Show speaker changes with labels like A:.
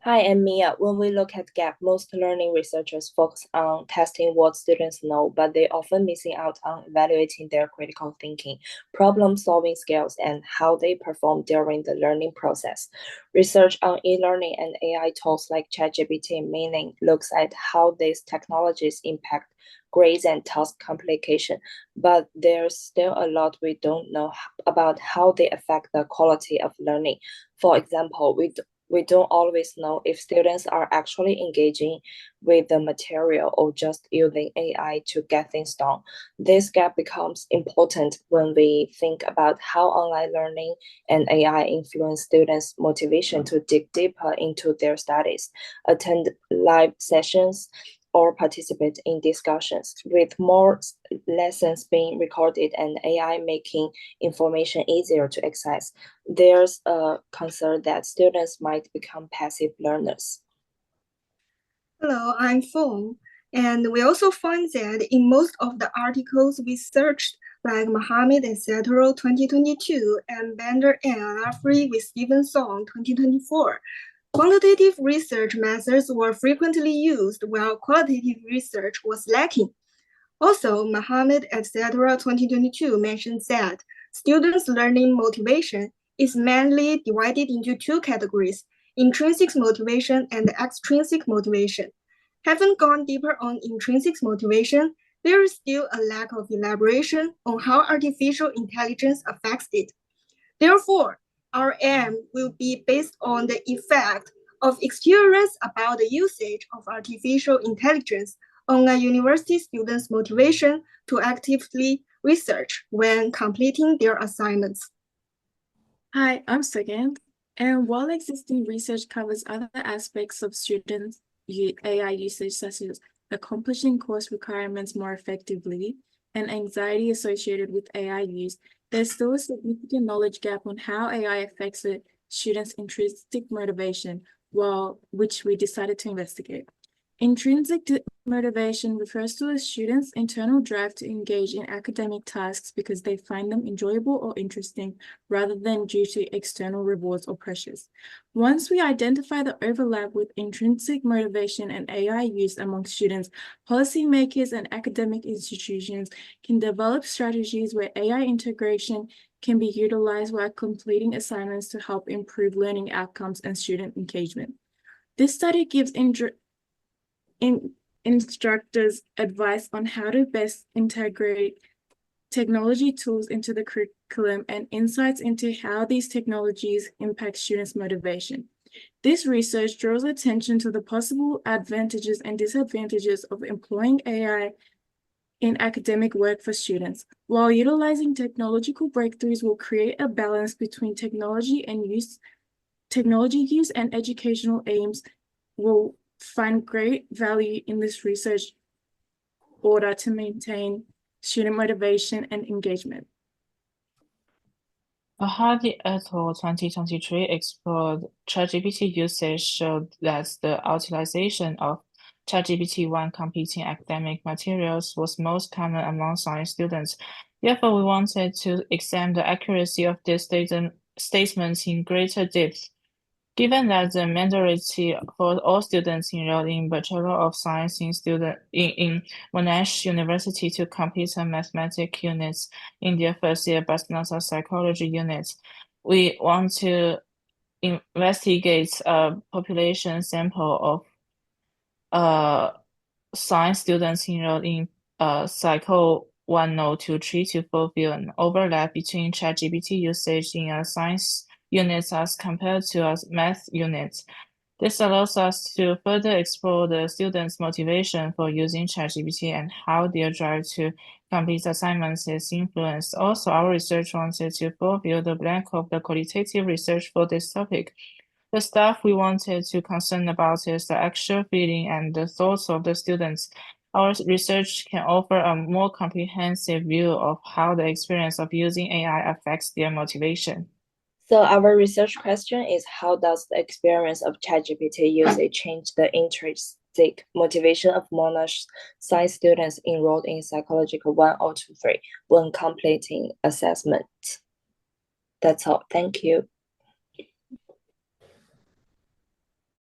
A: Hi, I'm Mia. When we look at gap, most learning researchers focus on testing what students know, but they often missing out on evaluating their critical thinking, problem-solving skills, and how they perform during the learning process. Research on e-learning and AI tools like ChatGPT mainly looks at how these technologies impact grades and task complication, but there's still a lot we don't know about how they affect the quality of learning. For example, we don't always know if students are actually engaging with the material or just using AI to get things done. This gap becomes important when we think about how online learning and AI influence students' motivation to dig deeper into their studies, attend live sessions, or participate in discussions. With more lessons being recorded and AI making information easier to access, there's a concern that students might become passive learners.
B: Hello, I'm Fong. And we also find that in most of the articles we searched, like Mohammed etc. 2022 and Bender and Alafri with Stephen Song 2024, quantitative research methods were frequently used while qualitative research was lacking. Also, Mohammed etc. 2022 mentions that students' learning motivation is mainly divided into two categories, intrinsic motivation and extrinsic motivation. Having gone deeper on intrinsic motivation, there is still a lack of elaboration on how artificial intelligence affects it. Therefore, our aim will be based on the effect of experience about the usage of artificial intelligence on a university student's motivation to actively research when completing their assignments.
C: Hi, I'm Second. And while existing research covers other aspects of students' AI usage, such as accomplishing course requirements more effectively and anxiety associated with AI use, there's still a significant knowledge gap on how AI affects a student's intrinsic motivation, which we decided to investigate. Intrinsic motivation refers to a student's internal drive to engage in academic tasks because they find them enjoyable or interesting rather than due to external rewards or pressures. Once we identify the overlap with intrinsic motivation and AI use among students, policymakers and academic institutions can develop strategies where AI integration can be utilized while completing assignments to help improve learning outcomes and student engagement. This study gives instructors advice on how to best integrate technology tools into the curriculum and insights into how these technologies impact students' motivation. This research draws attention to the possible advantages and disadvantages of employing AI in academic work for students. While utilizing technological breakthroughs will create a balance between technology use and educational aims will find great value in this research order to maintain student motivation and engagement.
D: Hardy et al. 2023 explored ChatGPT usage showed that the utilization of ChatGPT when completing academic materials was most common among science students. Therefore, we wanted to examine the accuracy of this statements in greater depth. Given that the majority for all students enrolled in Bachelor of Science in Monash University to complete a mathematics units in their first year, but not a psychology unit, we want to investigate a population sample of science students enrolled in Psycho 1023 to fulfill an overlap between ChatGPT usage in a science units as compared to a math unit. This allows us to further explore the students' motivation for using ChatGPT and how their drive to complete assignments is influenced. Also, our research wanted to fulfill the blank of the qualitative research for this topic. The stuff we wanted to concern about is the actual feeling and the thoughts of the students. Our research can offer a more comprehensive view of how the experience of using AI affects their motivation.
A: So our research question is, how does the experience of ChatGPT usage change the intrinsic motivation of Monash science students enrolled in Psychological 1023 when completing assessment? That's all. Thank you.